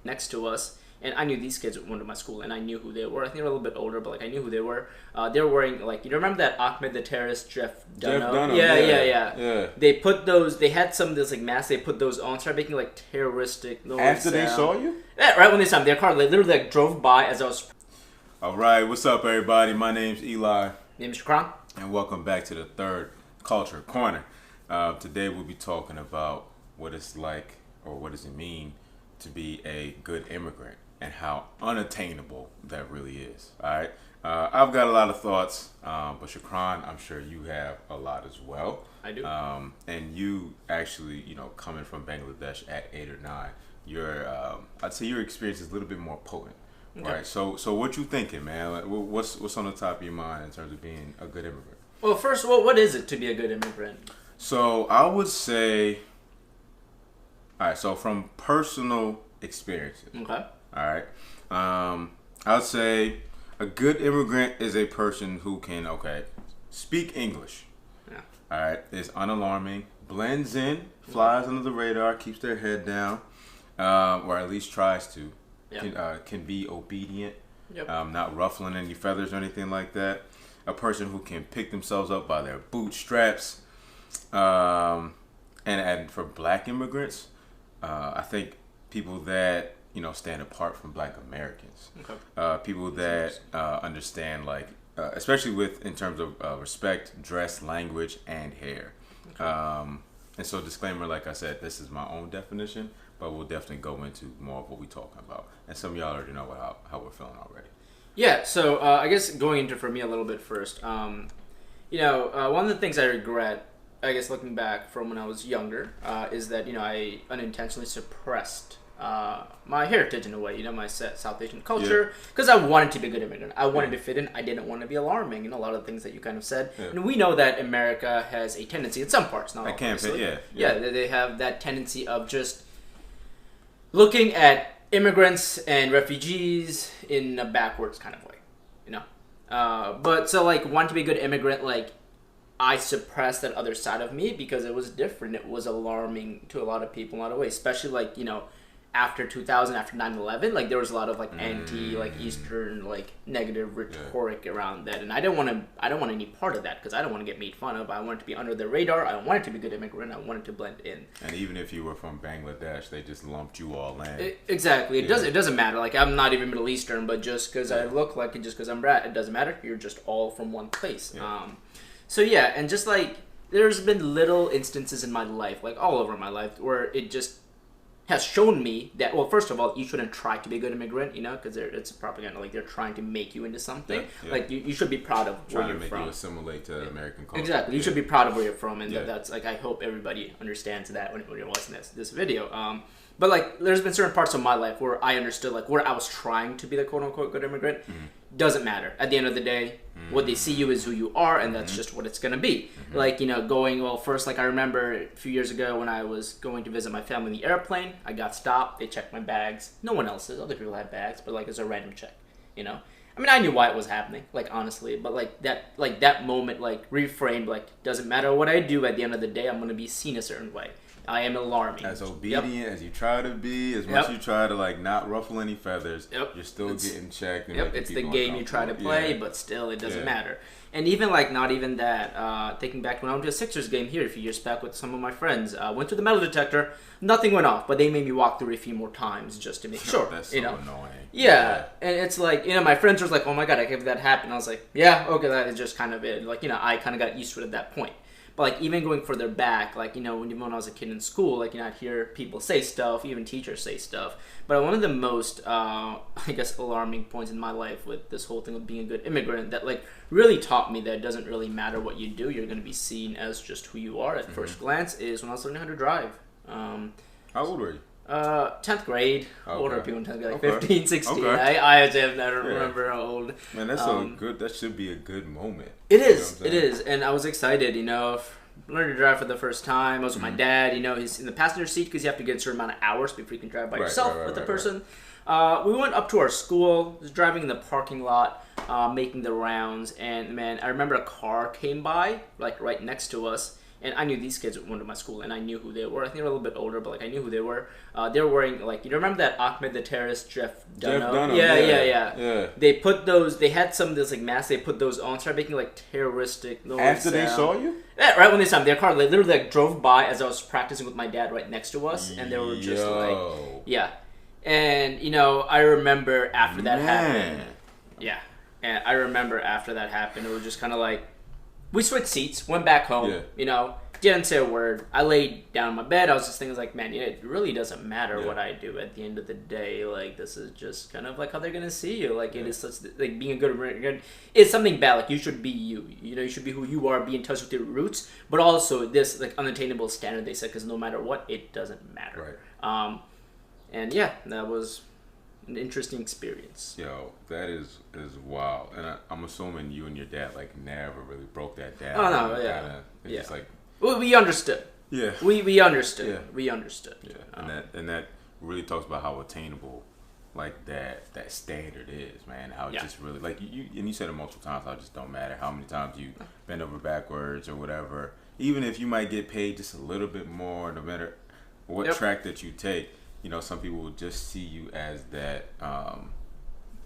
next to us. And I knew these kids went to my school, and I knew who they were. I think they were a little bit older, but like I knew who they were. They were wearing like, you remember that Ahmed the Terrorist, Jeff Dunham? Yeah. They put those. They had some of those like masks. They put those on, started making like terroristic noise. After they saw you? Yeah, right when they saw me, their car literally like drove by as I was. All right, what's up, everybody? My name's Eli. My name is Shaqran. And welcome back to the third Culture Corner. Today we'll be talking about what it's like, or what does it mean to be a good immigrant, and how unattainable that really is. All right, I've got a lot of thoughts, but Shaqran, I'm sure you have a lot as well. I do. And you actually, coming from Bangladesh at 8 or 9, I'd say your experience is a little bit more potent. Okay. Right. So what you thinking, man? What's on the top of your mind in terms of being a good immigrant? Well, first of all, what is it to be a good immigrant? So I would say, all right. So from personal experiences. Okay. All right. I would say a good immigrant is a person who can, speak English. Yeah. All right. Is unalarming, blends in, flies under the radar, keeps their head down, or at least tries to. Yep. Can be obedient, yep. Not ruffling any feathers or anything like that. A person who can pick themselves up by their bootstraps. And for black immigrants, I think people that stand apart from black Americans. Okay. People that understand, especially in terms of respect, dress, language, and hair. Okay. And so, disclaimer, like I said, this is my own definition, but we'll definitely go into more of what we're talking about. And some of y'all already know how we're feeling already. Yeah, so I guess going into for me a little bit first, one of the things I regret, I guess looking back from when I was younger, is that, I unintentionally suppressed my heritage in a way, my South Asian culture, because I wanted to be a good immigrant. I wanted to fit in. I didn't want to be alarming, a lot of things that you kind of said. Yeah. And we know that America has a tendency, in some parts, not all, they have that tendency of just looking at immigrants and refugees in a backwards kind of way, But so, wanting to be a good immigrant, I suppressed that other side of me because it was different. It was alarming to a lot of people in a lot of ways, especially after 2000, after 9/11, there was a lot of anti Eastern negative rhetoric around that, and I don't want any part of that because I don't want to get made fun of. I wanted to be under the radar. I wanted to be a good immigrant. I wanted to blend in. And even if you were from Bangladesh, they just lumped you all in. Exactly. It doesn't matter. I'm not even Middle Eastern, but just because I look like it, just because I'm Brat, it doesn't matter. You're just all from one place. Yeah. And just there's been little instances in my life, all over my life, where it just has shown me that, well, first of all, you shouldn't try to be a good immigrant, because it's propaganda. They're trying to make you into something. Yeah. You should be proud of where you're from. Trying to make you assimilate to American culture. Exactly. You should be proud of where you're from, and that's I hope everybody understands that when you're watching this video. But there's been certain parts of my life where I understood where I was trying to be the quote unquote good immigrant. Mm-hmm. Doesn't matter. At the end of the day, what they see you is who you are, and that's just what it's gonna be. Mm-hmm. First, I remember a few years ago when I was going to visit my family in the airplane, I got stopped. They checked my bags. No one else's. Other people had bags, but it's a random check. I knew why it was happening. Honestly, but that moment, reframed. Doesn't matter what I do. At the end of the day, I'm gonna be seen a certain way. I am alarming. As obedient as you try to be, as much as you try to not ruffle any feathers, you're still getting checked. And it's the game you try to play, but still it doesn't matter. And even not even that, thinking back when I went to a Sixers game here a few years back with some of my friends, went through the metal detector, nothing went off, but they made me walk through it a few more times just to make sure. That's so annoying. Yeah, and it's my friends were oh my god, I if that happened, I was yeah, okay, that is just kind of it. I kind of got used to it at that point. But even going further back, when I was a kid in school, I'd hear people say stuff, even teachers say stuff. But one of the most, alarming points in my life with this whole thing of being a good immigrant that really taught me that it doesn't really matter what you do, you're going to be seen as just who you are at first glance, is when I was learning how to drive. How old were you? 10th grade. Okay. Older people in 10th grade, 15, 16. Okay. I don't remember how old. Man, that's so good. That should be a good moment. It is. It is. And I was excited, learning to drive for the first time. I was with my dad, he's in the passenger seat because you have to get a certain amount of hours before you can drive by yourself with the person. We went up to our school, was driving in the parking lot, making the rounds, and man, I remember a car came by, right next to us, and I knew these kids went to my school, and I knew who they were. I think they were a little bit older, but like I knew who they were. They were wearing like, you remember that Ahmed the terrorist Jeff Dunham? Yeah. They put those. They had some of those like masks. They put those on, started making like terroristic noise. After they saw you? Yeah, right when they saw me. Their car literally like drove by as I was practicing with my dad right next to us, and they were just like, yeah. And you know, I remember after that happened. Yeah. And I remember after that happened, it was just kind of like, we switched seats, went back home, you know, didn't say a word. I laid down in my bed. I was just thinking, like, man, it really doesn't matter what I do at the end of the day. Like, this is just kind of like how they're going to see you. Like, it is such, like, being a good American. It's something bad. Like, you should be you. You know, you should be who you are, be in touch with your roots. But also, this, like, unattainable standard, they said, because no matter what, it doesn't matter. Right. And, yeah, that was an interesting experience. Yo, that is wild. And I'm assuming you and your dad like never really broke that down. Oh no, yeah. Just like, well, we understood. Yeah. We understood. Yeah. We understood. Yeah. And that really talks about how attainable like that standard is, man. How it just really like you said it multiple times, how it just don't matter how many times you bend over backwards or whatever. Even if you might get paid just a little bit more, no matter what track that you take. You know, some people will just see you as that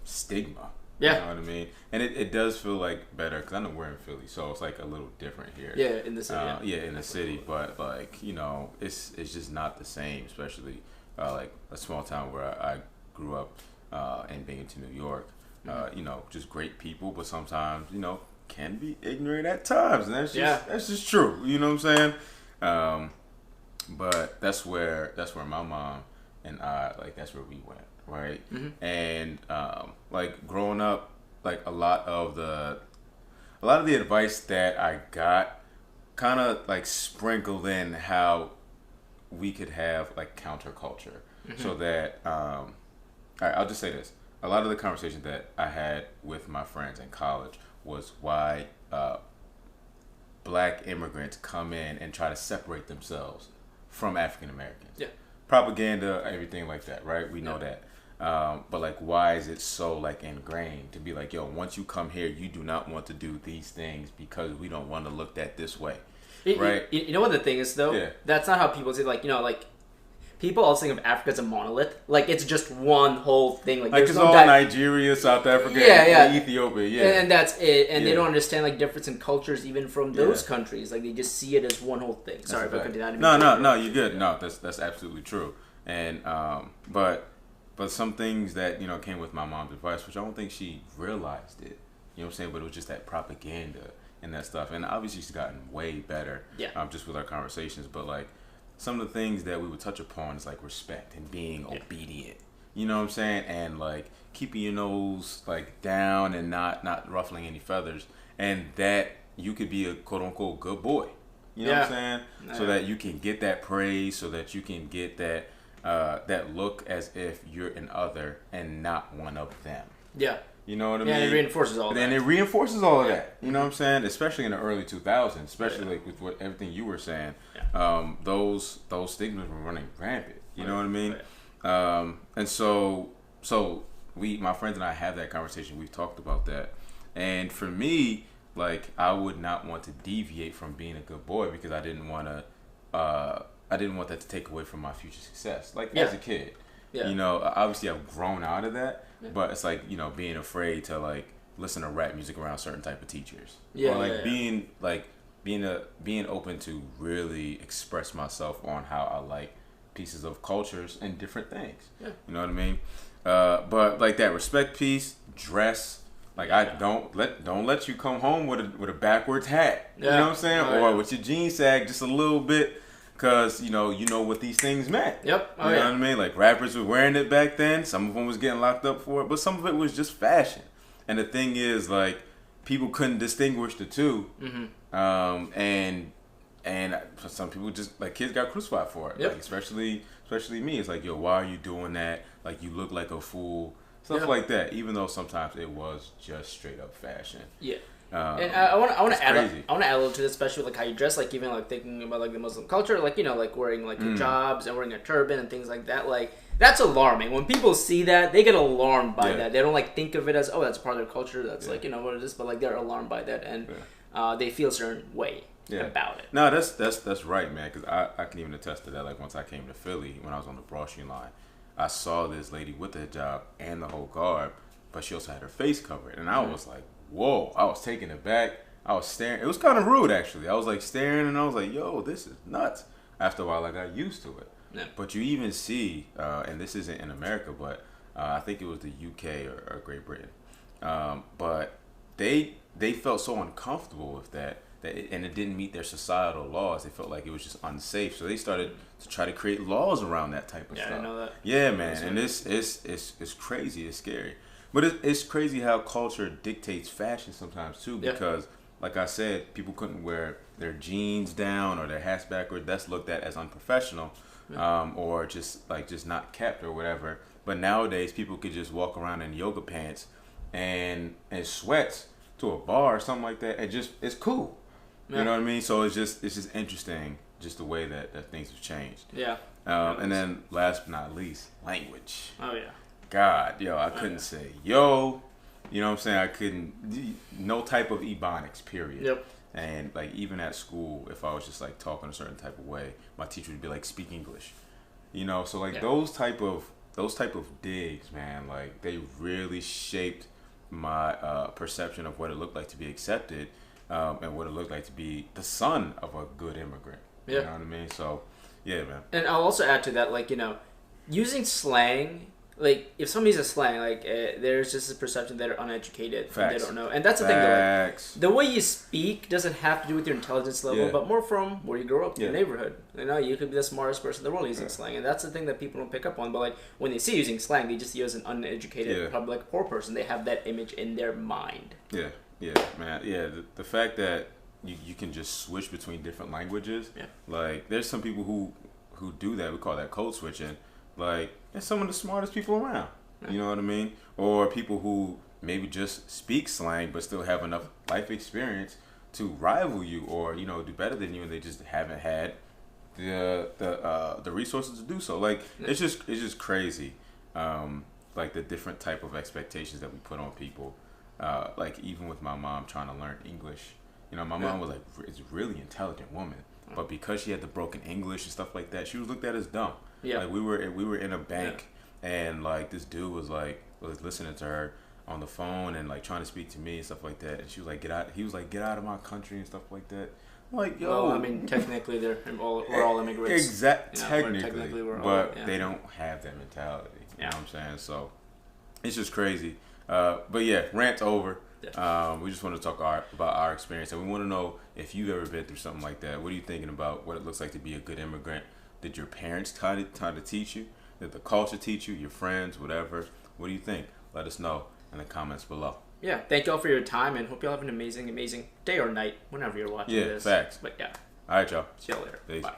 stigma. Yeah. You know what I mean? And it does feel like better, because I know we're in Philly, so it's like a little different here. Yeah, in the city. Yeah, in the city. But, like, you know, it's just not the same, especially like a small town where I grew up in Binghamton, New York. You know, just great people, but sometimes, you know, can be ignorant at times. And that's just true. You know what I'm saying? But that's where my mom and I, like, that's where we went, right? And like growing up, like a lot of the advice that I got kind of like sprinkled in how we could have like counterculture, so that all right, I'll just say this: a lot of the conversations that I had with my friends in college was why Black immigrants come in and try to separate themselves from African Americans. Yeah. Propaganda, everything like that, right? We know that. But like, why is it so like ingrained to be like, yo, once you come here, you do not want to do these things because we don't want to look at this way, right? You know what the thing is though? Yeah. That's not how people say, like, you know, like people also think of Africa as a monolith. Like it's just one whole thing. Like it's all Nigeria, South Africa, Ethiopia, and that's it. And they don't understand like difference in cultures even from those countries. Like they just see it as one whole thing. Sorry if I continued. No, you're good. No, that's absolutely true. And but some things that, you know, came with my mom's advice, which I don't think she realized it. You know what I'm saying? But it was just that propaganda and that stuff. And obviously she's gotten way better. Just with our conversations, but like. Some of the things that we would touch upon is like respect and being obedient. You know what I'm saying? And like keeping your nose like down and not ruffling any feathers. And that you could be a quote unquote good boy. You know what I'm saying? So that you can get that praise, so that you can get that that look as if you're an other and not one of them. Yeah. You know what I mean? Yeah, it reinforces all that. And it reinforces all of that. You know what I'm saying? Especially in the early 2000s, especially like with everything you were saying. Those stigmas were running rampant. You know what I mean? And so my friends and I have that conversation. We've talked about that. And for me, like, I would not want to deviate from being a good boy because I didn't want that to take away from my future success. Like as a kid. You know, obviously I've grown out of that. But it's like, you know, being afraid to like listen to rap music around certain type of teachers, or like being open to really express myself on how I like pieces of cultures and different things. You know what I mean? But like that respect piece, dress. Like I don't let you come home with a backwards hat. You know what I'm saying? Or with your jeans sag just a little bit. Because, you know what these things meant. Yep. You know what I mean? Like, rappers were wearing it back then. Some of them was getting locked up for it. But some of it was just fashion. And the thing is, like, people couldn't distinguish the two. And for some people just, like, kids got crucified for it. Like, especially me. It's like, yo, why are you doing that? Like, you look like a fool. Stuff like that. Even though sometimes it was just straight up fashion. Yeah. And I want to add crazy. I want to add a little to this, especially like how you dress, like even like thinking about like the Muslim culture, like like wearing like hijabs and wearing a turban and things like that. Like that's alarming. When people see that, they get alarmed by that. They don't like think of it as that's part of their culture. That's like what it is, but like they're alarmed by that and they feel a certain way about it. No, that's right, man. Because I can even attest to that. Like once I came to Philly, when I was on the Broad Street line, I saw this lady with the hijab and the whole garb, but she also had her face covered, and I was like, whoa! I was taken aback. I was staring. It was kind of rude, actually. I was like staring, and I was like, yo, this is nuts. After a while, I got used to it. Yeah. But you even see, and this isn't in America, but I think it was the UK or Great Britain, but they felt so uncomfortable with that and it didn't meet their societal laws. They felt like it was just unsafe, so they started to try to create laws around that type of stuff. I know that. Yeah, man, and it's crazy. It's scary, but it's crazy how culture dictates fashion sometimes too. Because, like I said, people couldn't wear their jeans down or their hats backward. That's looked at as unprofessional, or just not kept or whatever. But nowadays, people could just walk around in yoga pants and sweats to a bar or something like that, and just it's cool. You know what I mean? So it's just interesting, just the way that things have changed. Yeah. And then last but not least, language. Oh yeah. God, I couldn't say yo. You know what I'm saying? I couldn't. No type of ebonics. Period. Yep. And like even at school, if I was just like talking a certain type of way, my teacher would be like, "Speak English." So like those type of digs, man, like they really shaped my perception of what it looked like to be accepted. And what it looked like to be the son of a good immigrant. You know what I mean? So, yeah, man. And I'll also add to that, like, using slang, like, if somebody uses slang, like, there's just a perception that they're uneducated. And they don't know. And that's the thing, though. Like, the way you speak doesn't have to do with your intelligence level, but more from where you grew up, your neighborhood. You could be the smartest person in the world using slang. And that's the thing that people don't pick up on. But, like, when they see using slang, they just see you as an uneducated, probably like a poor person. They have that image in their mind. Yeah. Yeah, man. Yeah, the fact that you can just switch between different languages. Yeah. Like, there's some people who do that. We call that code switching. Like, they're some of the smartest people around. Yeah. You know what I mean? Or people who maybe just speak slang but still have enough life experience to rival you or do better than you, and they just haven't had the resources to do so. Like, it's just crazy. Like the different type of expectations that we put on people. Like even with my mom trying to learn English, my mom was like, it's a really intelligent woman, but because she had the broken English and stuff like that, she was looked at as dumb. Yeah. Like we were in a bank and like this dude was listening to her on the phone and like trying to speak to me and stuff like that, and she was like, he was like, get out of my country and stuff like that. I'm like, yo. Well, I mean, technically we're all immigrants. Technically, but they don't have that mentality. You know what I'm saying? So it's just crazy. But yeah, rant's over. We just want to talk about our experience, and we want to know if you've ever been through something like that. What are you thinking about what it looks like to be a good immigrant? Did your parents try to teach you? Did the culture teach you? Your friends, whatever. What do you think? Let us know in the comments below. Yeah, thank y'all for your time, and hope y'all have an amazing day or night whenever you're watching this. Yeah, facts. But all right, y'all. See y'all later. Peace. Bye.